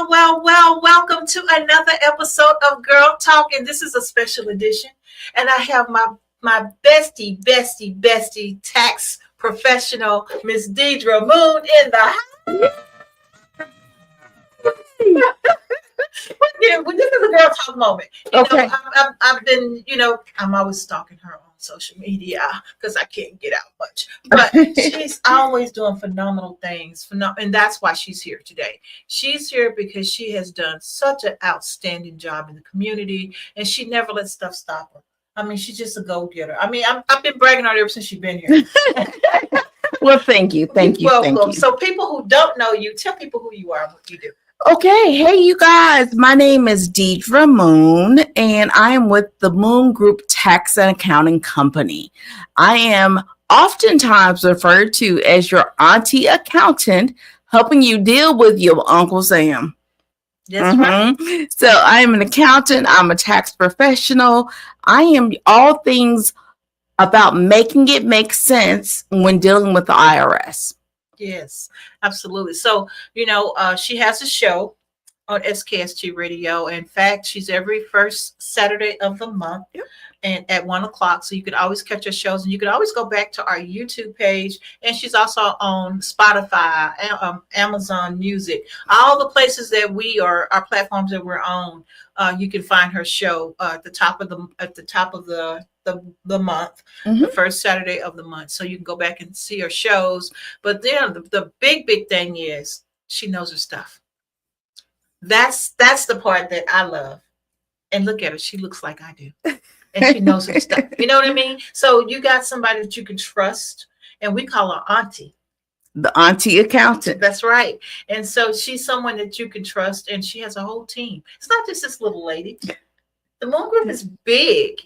Well. Welcome to another episode of Girl Talk, and this is a special edition. And I have my bestie tax professional, Miss Dedra Moon, in the house. Yeah, well, this is a girl talk moment. Okay. I've been, I'm always stalking her on social media because I can't get out much. But she's always doing phenomenal things. And that's why she's here today. She's here because she has done such an outstanding job in the community, and she never lets stuff stop her. I mean, she's just a go-getter. I mean, I've been bragging on her ever since she's been here. Well, thank you. Thank you. Welcome. Thank you. So people who don't know you, tell people who you are and what you do. Okay. Hey, you guys. My name is Dedra Moon, and I am with the Moon Group Tax and Accounting Company. I am oftentimes referred to as your auntie accountant, helping you deal with your Uncle Sam. That's right. So I am an accountant. I'm a tax professional. I am all things about making it make sense when dealing with the IRS. Yes, absolutely. So, she has a show on SKST radio. In fact, she's every first Saturday of the month. Yep. And at 1:00. So you could always catch her shows, and you could always go back to our YouTube page. And she's also on Spotify, Amazon Music, all the places that our platforms that we're on. You can find her show at the top of the month, the first Saturday of the month. So you can go back and see her shows. But then the big thing is she knows her stuff. That's the part that I love. And look at her; she looks like I do. And she knows her stuff. You know what I mean? So you got somebody that you can trust, and we call her auntie. The auntie accountant. That's right. And so she's someone that you can trust, and she has a whole team. It's not just this little lady. The Moon Group is big.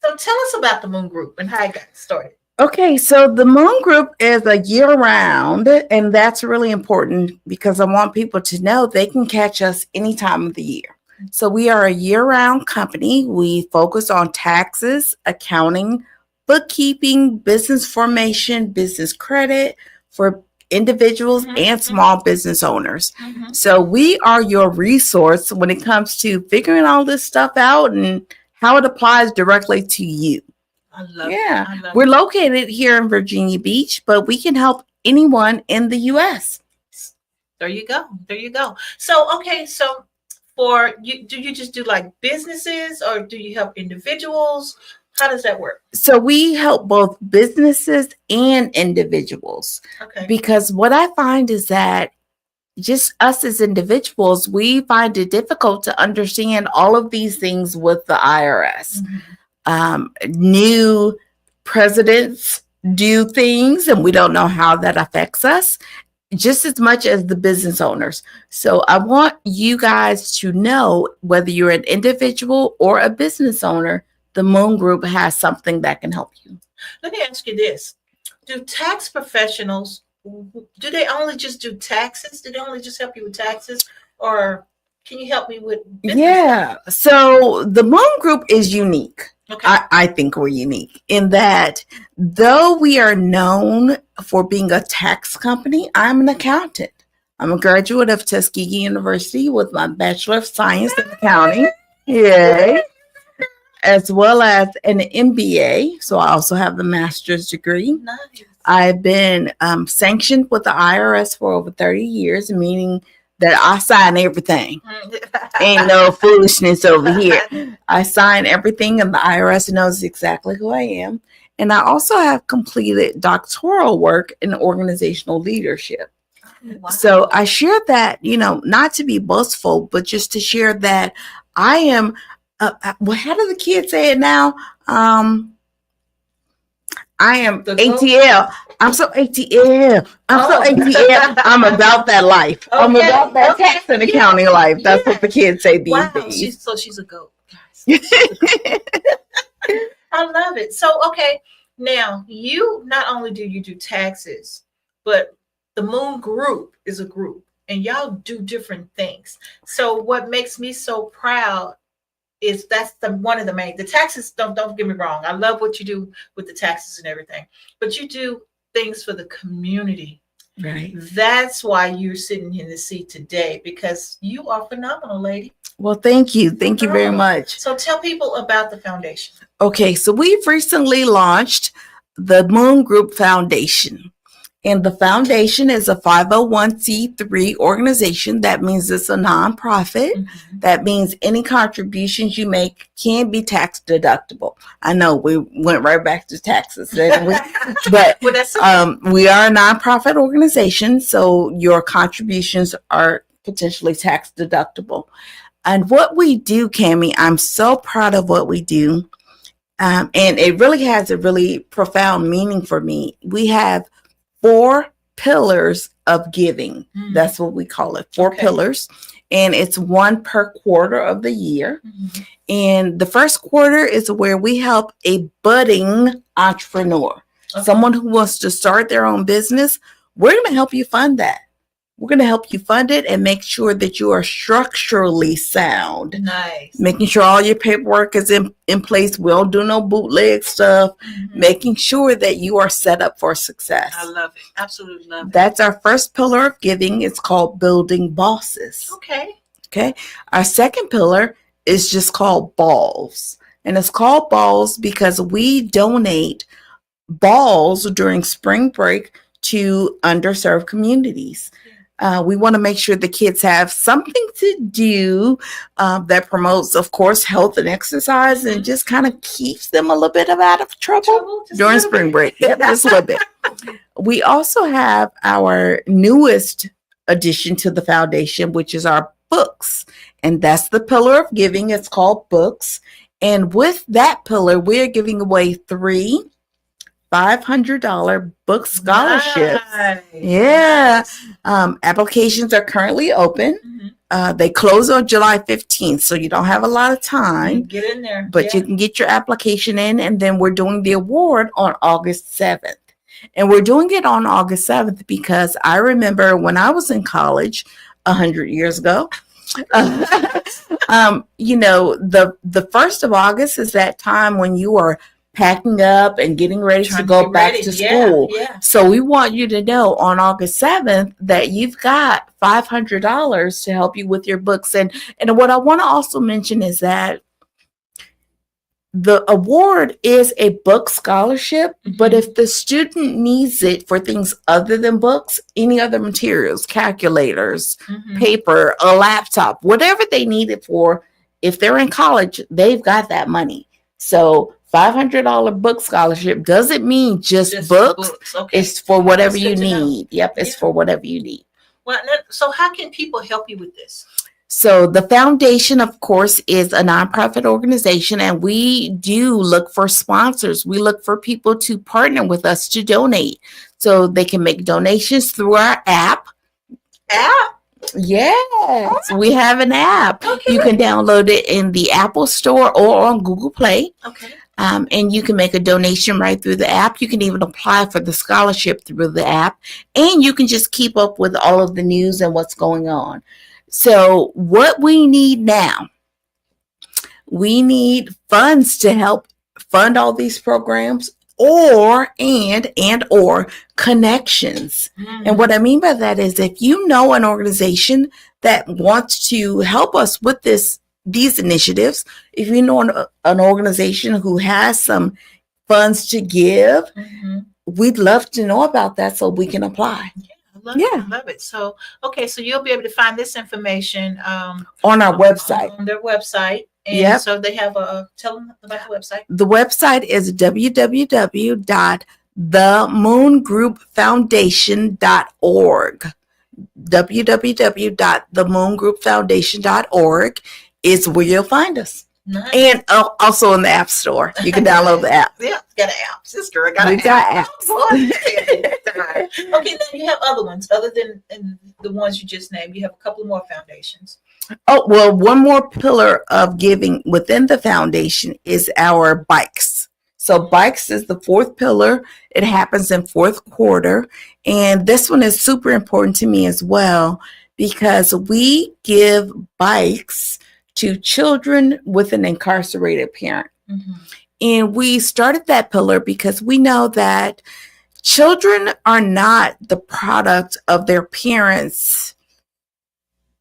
So tell us about the Moon Group and how it got started. Okay, so the Moon Group is a year-round, and that's really important because I want people to know they can catch us any time of the year. So we are a year-round company. We focus on taxes, accounting, bookkeeping, business formation, business credit for individuals and small business owners. So we are your resource when it comes to figuring all this stuff out and how it applies directly to you. I love it. Yeah. We're located here in Virginia Beach, but we can help anyone in the U.S. There you go. So, okay, so for you, do you just do like businesses or do you help individuals? How does that work? So we help both businesses and individuals. Okay. Because what I find is that just us as individuals, we find it difficult to understand all of these things with the IRS. New presidents do things and we don't know how that affects us just as much as the business owners. So I want you guys to know whether you're an individual or a business owner, the Moon Group has something that can help you. Let me ask you this. Do tax professionals, do they only just do taxes? Do they only just help you with taxes? Or can you help me with business? Yeah. So the Moon Group is unique. Okay. I think we're unique in that though we are known for being a tax company, I'm an accountant. I'm a graduate of Tuskegee University with my Bachelor of Science in Accounting. Yay. As well as an MBA. So I also have the master's degree. Nice. I've been sanctioned with the IRS for over 30 years, meaning that I sign everything. Ain't no foolishness over here. I sign everything and the IRS knows exactly who I am. And I also have completed doctoral work in organizational leadership. Wow. So I share that, not to be boastful, but just to share that I am, how do the kids say it now? I am ATL. I'm so ATL. So ATL. I'm about that life. Okay. I'm about that tax and accounting life. That's what the kids say these days. She's a goat, guys. I love it. So, okay, now you not only do you do taxes, but the Moon Group is a group, and y'all do different things. So, what makes me so proud is that's one of the main. The taxes, don't get me wrong. I love what you do with the taxes and everything, but you do things for the community. Right. That's why you're sitting in the seat today, because you are phenomenal, lady. Well, thank you. Thank you very much. So tell people about the foundation. Okay, so we've recently launched the Moon Group Foundation. And the foundation is a 501c3 organization. That means it's a nonprofit. Mm-hmm. That means any contributions you make can be tax deductible. I know we went right back to taxes, didn't we? But Well, that's okay. we are a nonprofit organization, so your contributions are potentially tax deductible. And what we do, Cammie, I'm so proud of what we do. And it really has a really profound meaning for me. We have 4 pillars of giving. That's what we call it. 4 pillars. And it's one per quarter of the year. Mm-hmm. And the first quarter is where we help a budding entrepreneur, someone who wants to start their own business. We're going to help you fund that. We're going to help you fund it and make sure that you are structurally sound. Nice. Making sure all your paperwork is in place. We don't do no bootleg stuff. Mm-hmm. Making sure that you are set up for success. I love it. Absolutely love it. That's our first pillar of giving. It's called building bosses. Okay. Our second pillar is just called balls. And it's called balls because we donate balls during spring break to underserved communities. We want to make sure the kids have something to do that promotes, of course, health and exercise, and just kind of keeps them a little bit out of trouble during spring break. Yep, just a little bit. We also have our newest addition to the foundation, which is our books. And that's the pillar of giving. It's called books. And with that pillar, we're giving away 3 $500 book scholarships. Nice. Yeah. Applications are currently open. Mm-hmm. They close on July 15th, so you don't have a lot of time. Get in there. But you can get your application in, and then we're doing the award on August 7th. And we're doing it on August 7th because I remember when I was in college 100 years ago, the 1st of August is that time when you are packing up and getting ready to go back to school. Yeah. So we want you to know on August 7th that you've got $500 to help you with your books. And what I want to also mention is that the award is a book scholarship, but if the student needs it for things other than books, any other materials, calculators, paper, a laptop, whatever they need it for, if they're in college, they've got that money. So $500 book scholarship doesn't mean just books. Okay. It's for whatever you need. Yep, it's for whatever you need. Well, so how can people help you with this? So the foundation, of course, is a nonprofit organization, and we do look for sponsors. We look for people to partner with us to donate. So they can make donations through our app. Yes, we have an app. Okay. You can download it in the Apple Store or on Google Play. Okay. And you can make a donation right through the app. You can even apply for the scholarship through the app. And you can just keep up with all of the news and what's going on. So what we need now, we need funds to help fund all these programs or connections. And what I mean by that is if you know an organization that wants to help us with these initiatives, if you know an organization who has some funds to give, we'd love to know about that so we can apply. Love it. So, so you'll be able to find this information on our website. On their website. And so they have tell them about the website. The website is www.themoongroupfoundation.org. www.themoongroupfoundation.org is where you'll find us. Nice. And also in the App Store. You can download the app. Yeah, got an app. Sister, I got an app. Got apps. Okay, then you have other ones other than the ones you just named. You have a couple more foundations. Oh, well, one more pillar of giving within the foundation is our bikes. So bikes is the 4th pillar. It happens in 4th quarter. And this one is super important to me as well because we give bikes to children with an incarcerated parent. And we started that pillar because we know that children are not the product of their parents'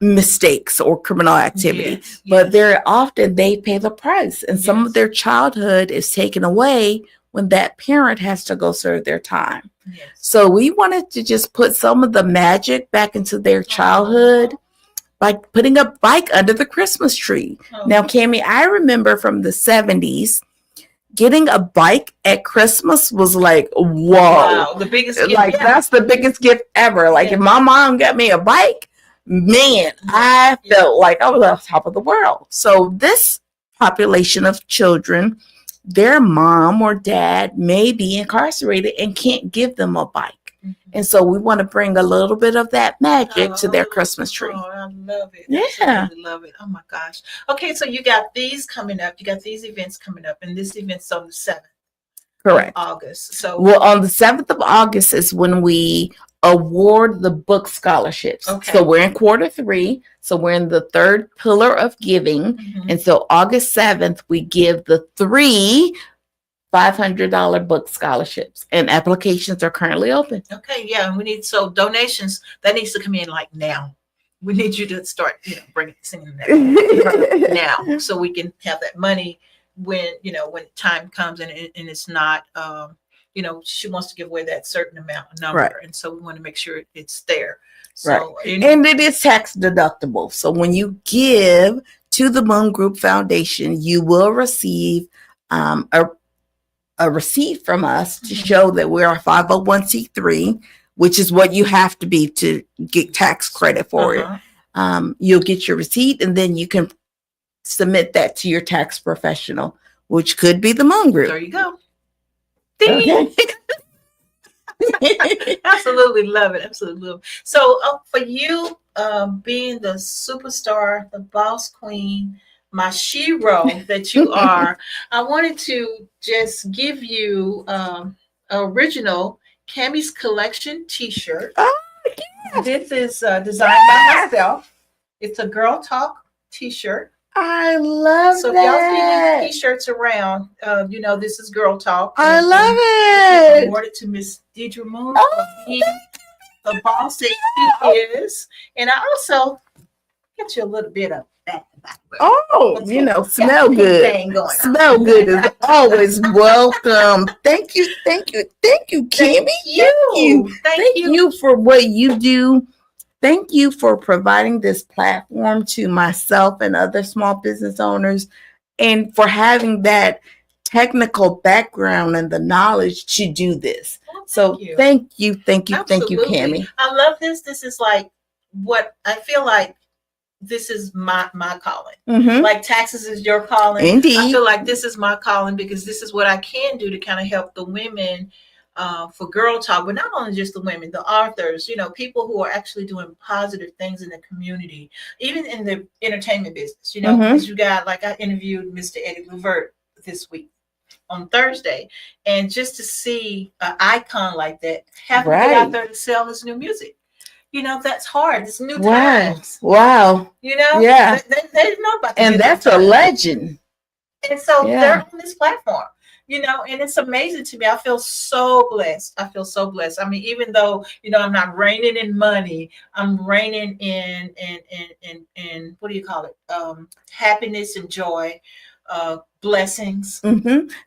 mistakes or criminal activity, Yes, but yes. very often they pay the price, and some of Yes. their childhood is taken away when that parent has to go serve their time. Yes. So we wanted to just put some of the magic back into their childhood by putting a bike under the Christmas tree. Oh. Now, Cammie, I remember from the 70s, getting a bike at Christmas was like, whoa. Wow, the biggest gift. Like, that's the biggest gift ever. Like, if my mom got me a bike, man, I felt like I was on top of the world. So this population of children, their mom or dad may be incarcerated and can't give them a bike. And so we want to bring a little bit of that magic to their Christmas tree. Oh, I love it. Yeah. Absolutely love it. Oh my gosh. Okay, so you got these coming up. You got these events coming up, and this event's on the 7th. Correct. Of August. So well, on the 7th of August is when we award the book scholarships. Okay. So we're in quarter 3. So we're in the 3rd pillar of giving. And so August 7th, we give the 3 $500 book scholarships, and applications are currently open. Okay, yeah, we need donations that needs to come in like now. We need you to start, bringing singing that now, so we can have that money when when time comes and it's not. She wants to give away that certain amount of number, right. And so we want to make sure it's there. So, right. And it is tax deductible. So when you give to the Moon Group Foundation, you will receive a receipt from us to show that we're a 501c3, which is what you have to be to get tax credit for it. You'll get your receipt, and then you can submit that to your tax professional, which could be the Moon Group. There you go. Okay. Absolutely love it. Absolutely love it. So for you, being the superstar, the boss queen, my shero that you are, I wanted to just give you original Cammie's Collection t-shirt. Oh, yes. This is designed by myself. It's a Girl Talk t-shirt. I love so that. So if y'all see these t-shirts around, this is Girl Talk. I love it. Awarded to Miss Dedra Moon for being the boss that she is. And I also get you a little bit of that. Oh, smell good. Smell good is always welcome. Thank you, Cammie. Thank you for what you do. Thank you for providing this platform to myself and other small business owners, and for having that technical background and the knowledge to do this. So thank you, Cammie. I love this. This is like what I feel like. This is my calling. Like taxes is your calling. Indeed. I feel like this is my calling because this is what I can do to kind of help the women for Girl Talk, but not only just the women, the authors, people who are actually doing positive things in the community, even in the entertainment business, because you got, like, I interviewed Mr. Eddie Levert this week on Thursday, and just to see an icon like that have to get out there to sell his new music. That's hard. It's new times. Wow. Yeah. They didn't know about that. And that's a legend. And so they're on this platform, and it's amazing to me. I feel so blessed. I mean, even though, I'm not reigning in money, I'm reigning in what do you call it? Happiness and joy, blessings.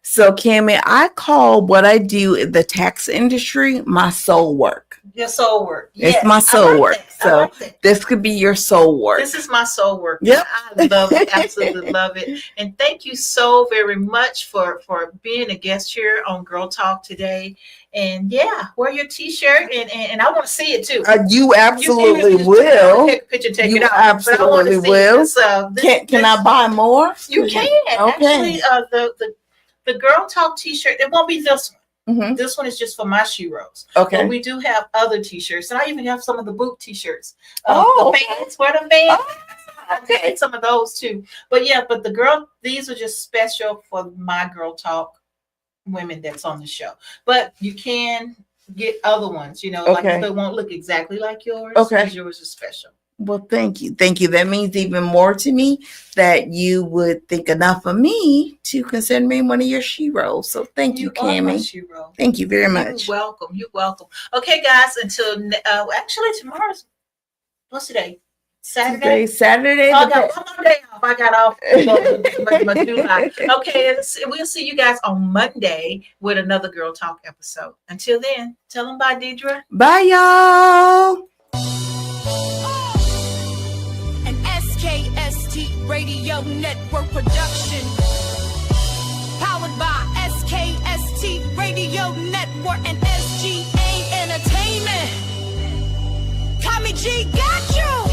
So Cammie, I call what I do in the tax industry my soul work. Your soul work. Yes, it's my soul work. So this could be your soul work. This is my soul work. Yep. I love it. Absolutely love it. And thank you so very much for being a guest here on Girl Talk today. And wear your t-shirt and I want to see it too. You absolutely will. Take a picture, take you it out. Absolutely will. Can I buy more? You can. Okay. Actually, the Girl Talk t-shirt, it won't be this one. This one is just for my sheroes. Okay. But we do have other t-shirts, and I even have some of the boot t-shirts. The fans, wear the fans. Okay, some of those too. But these are just special for my Girl Talk women that's on the show. But you can get other ones, like they won't look exactly like yours. Okay. Yours is special. Well, thank you. Thank you. That means even more to me that you would think enough of me to consider me one of your sheroes. So thank you, are my Cammie. shero. Thank you very much. You're welcome. You're welcome. Okay, guys, until actually tomorrow's, what's today? Saturday? Saturday. Oh, I got one more day off. I got off my July. Okay, we'll see you guys on Monday with another Girl Talk episode. Until then, tell them bye, Dedra. Bye, y'all. An SKST Radio Network production. Powered by SKST Radio Network and SGA Entertainment. Tommy G got you.